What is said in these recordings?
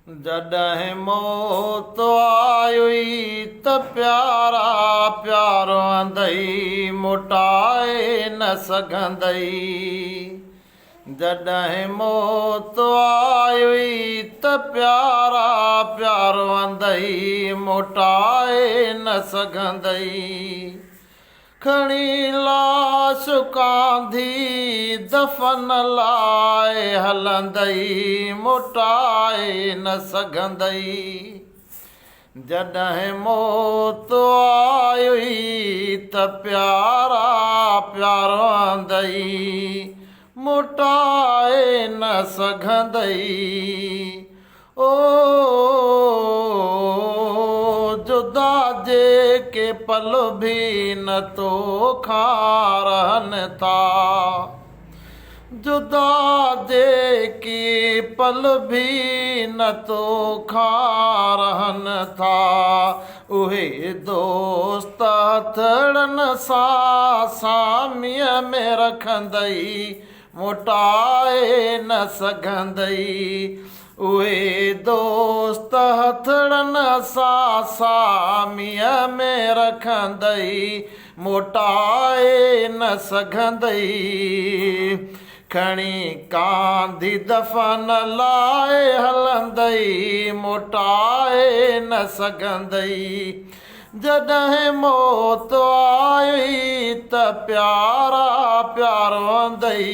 जॾहिं मौत आयुई त प्यारा प्यारो अंदई मोटाए न सघंदई। जॾहिं मौत आयुई त प्यारा प्यारो अंदई मोटाए न सघंदई। खणी लाश कांधी दफ़न लाइ हलंदई मोटाए न सघंदई। जॾहिं मौत आयुई त प्यारा प्यारो अंदई मोटाए न सघंदई। ओ जुदा जेके पल भी न तो खारनि था, जुदा जेके पल भी न तो खारनि था, उहे दोस्त हथड़नि सां सामीअ में रखंदई मोटाए न सघंदई। उहे दोस्त हथड़नि सां सामीअ में रखंदई मोटाए न सघंदई। खणी कांधी दफ़न लाइ हलंदई मोटाए न सघंदई। जॾहिं मौत आयुई त प्यारा प्यारो अंदई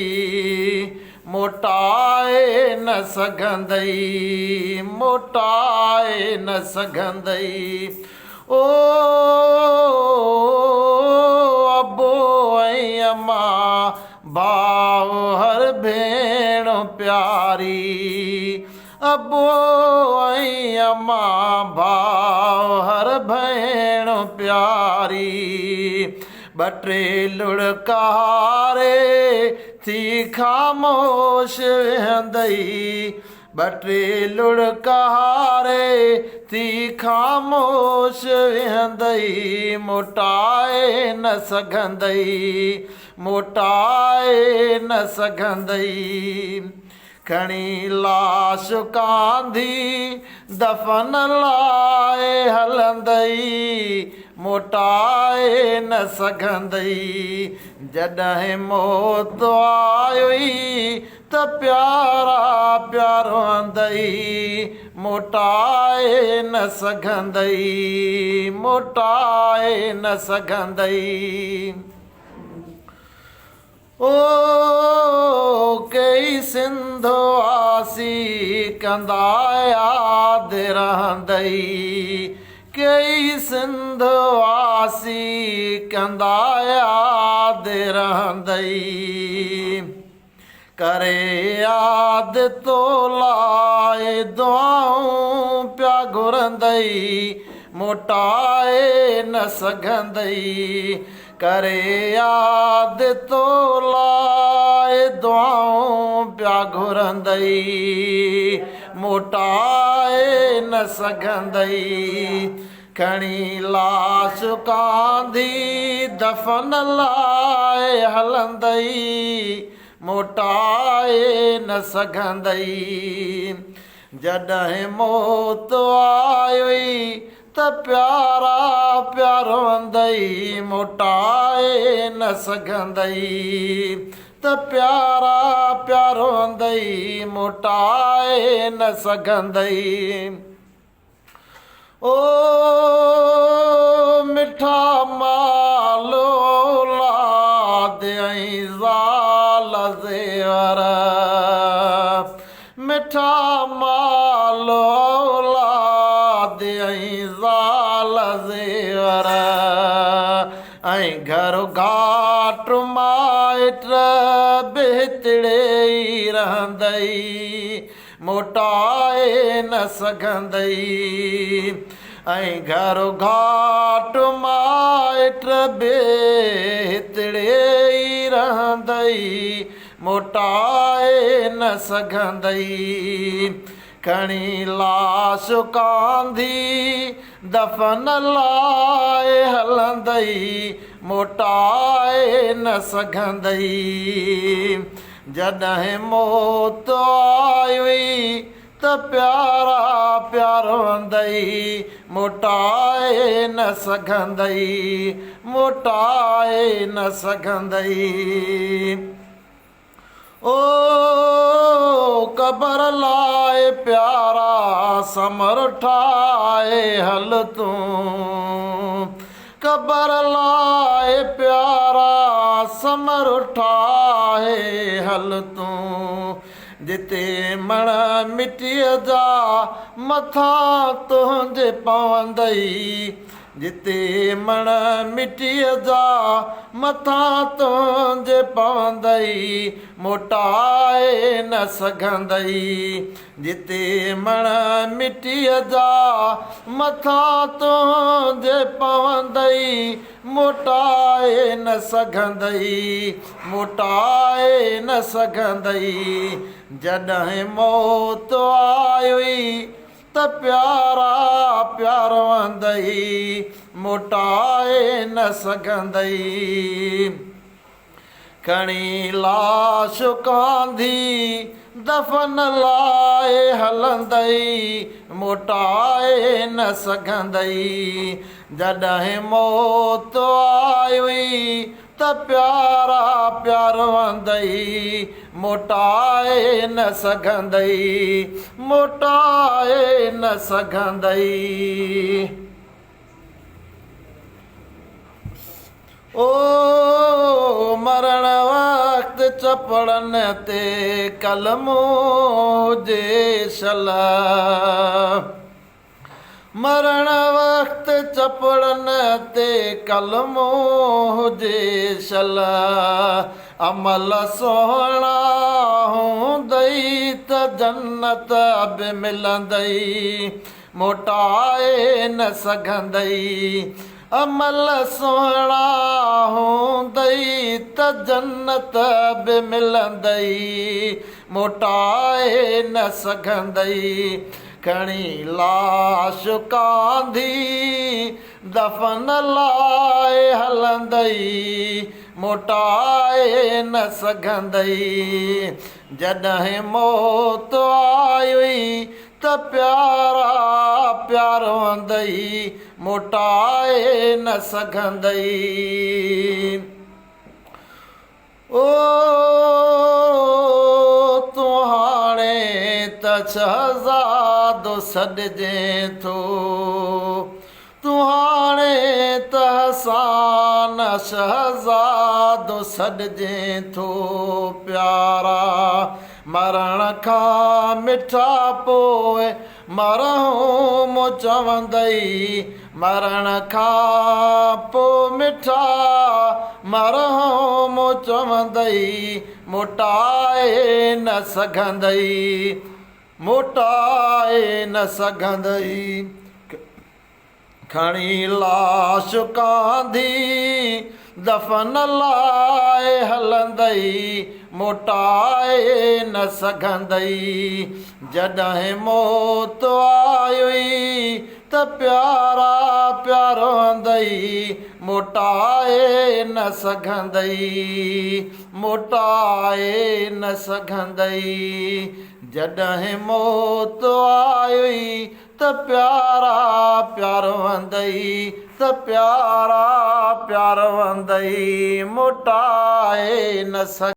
मोटाए न सघंदई मोटाए न सघंदई। ओ अबो ऐं अमां भाउ हर भेण प्यारी, अबो ऐं अमां भाउ हर भेण प्यारी। ॿ टे लुड़का हारे थी ख़ामोश विहंदई, ॿ टे लुड़का हारे थी ख़ामोश विहंदई मोटाए न सघंदई मोटाए न सघंदई। खणी लाश कांधी दफ़न लाइ हलंदई मोटाए न सघंदई। जॾहिं मौत आयुई त प्यारा प्यारो अंदई मोटाए न सघंदई मोटाए न सघंदई। ओ कई सिंधवासी कंदा यादि रहंदई, कई सिंधवासी कंदा यादि रहंदई। करे यादि तो लाइ दुआऊं पिया घुरंदई मोटाए न सघंदई। करे यादि तो लाइ दुआऊं पिया घुरंदई मोटाए न सघंदई। खणी लाश कांधी दफ़न लाइ हलंदई मोटाए न सघंदई। जॾहिं मौत आयुई त प्यारा प्यारो अंदई मोटाए न सघंदई त प्यारा प्यारो अंदई मोटाए न सघंदई। ओ मिठा मालो औलाद ऐं ज़ाल ज़ेवर, मिठा मालो औलाद ऐं ज़ाल ज़ेवर ऐं घर घाट माइट बिहतड़े ई रहंदई मोटाए न सघंदई। ऐं घर घाट माइट बिहतड़े ई रहंदई मोटाए न सघंदई। खणी लाश कांधी दफ़न लाइ हलंदई मोटाए न सघंदई। जॾहिं मौत आई हुई त त प्यारा प्यार वंदई मोटाए न सघंदई मोटाए न सघंदई। ओ क़बर लाए प्यारा समर ठाए हल तूं क़बर लाए प्यारा समर ठाए हल तूं जिते मण मिटीअ जा मथा तुंहिंजे पवंदई जिते मण मिटीअ जा मथा तुंहिंजे पवंदई मोटाए न सघंदई जिते मण मिटीअ जा मथा तुंहिंजे पवंदई मोटाए न सघंदई मोटाए न सघंदई। जॾहिं मौत आई त प्यारा प्यार वंदई मोटाए न सघंदई। खणी लाश कांधी दफ़न लाए हलंदई मोटाए न सघंदई। जॾहिं मौत आई त प्यारा प्यार वंदई मोटाए न सघंदई मोटाए न सघंदई। ओ मरण वक्त चपड़नि ते कलमो हुजे शला मरण वक्त चपड़नि ते कलमो हुजे शला अमल सुहिणा हूंदई त जन्नत बि मिलंदई मोटाए न सघंदई अमल सुहिणा हूंदई त जन्नत बि मिलंदई मोटाए न सघंदई। खणी लाश कांधी दफ़न लाए हलंदई मोटाए न सघंदई। जॾहिं मौत आई त प्यारा प्यार वंदई मोटाए न सघंदई। ओ तूं हाणे त शहज़ादो सॾिजे थो तूं हाणे त हसान शहज़ादो सॾिजे थो प्यारा मरण खां मिठा पोइ मरहूम चवंदई मरण खां पोइ मिठा मरहूम चवंदई मोटाए न सघंदई मोटाए न सघंदई। खणी लाश कांधी दफ़न लाए हलंदई मोटाए न सघंदई। जॾहिं मौत आई त प्यारा प्यार वंदई मोटाए न सघंदई मोटाए न सघंदई। जॾहिं मौत आई त प्यारा प्यार वंदई त प्यारा प्यार वंदई मोटाए न सघंदई।